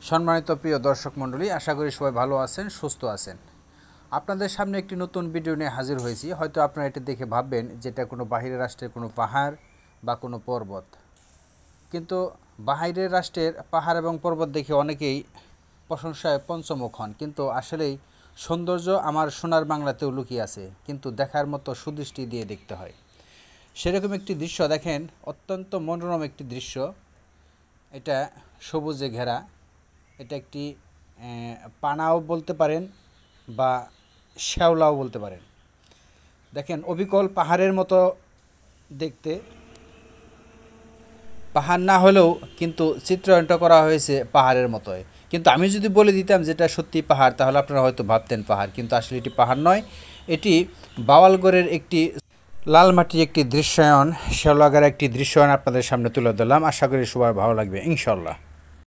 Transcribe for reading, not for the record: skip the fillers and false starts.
সম্মানিত প্রিয় দর্শক মণ্ডলী, আশা করি সবাই ভালো আছেন, সুস্থ আছেন। আপনাদের সামনে একটি নতুন ভিডিও নিয়ে হাজির হয়েছি। হয়তো আপনারা এটা দেখে ভাববেন যেটা কোনো বাহিরের রাষ্ট্রের কোনো পাহাড় বা কোনো পর্বত, কিন্তু বাহিরের রাষ্ট্রের পাহাড় এবং পর্বত দেখে অনেকেই প্রশংসায় পঞ্চমুখ হন, কিন্তু আসলেই সৌন্দর্য আমার সোনার বাংলাতেও লুকিয়ে আছে, কিন্তু দেখার মতো সুদৃষ্টি দিয়ে দেখতে হয়। সেরকম একটি দৃশ্য দেখেন, অত্যন্ত মনোরম একটি দৃশ্য। এটা সবুজে ঘেরা, এটা একটি পানাও বলতে পারেন বা শ্যাওলাও বলতে পারেন। দেখেন, অবিকল পাহাড়ের মতো দেখতে, পাহাড় না হলেও কিন্তু চিত্রায়নটা করা হয়েছে পাহাড়ের মতোই। কিন্তু আমি যদি বলে দিতাম যেটা সত্যি পাহাড়, তাহলে আপনারা হয়তো ভাবতেন পাহাড়, কিন্তু আসলে এটি পাহাড় নয়, এটি বাওয়ালগড়ের একটি লাল মাটির একটি দৃশ্যায়ন, শ্যাওলাগার একটি দৃশ্যায়ন আপনাদের সামনে তুলে ধরলাম। আশা করি সবার ভালো লাগবে ইনশাল্লাহ।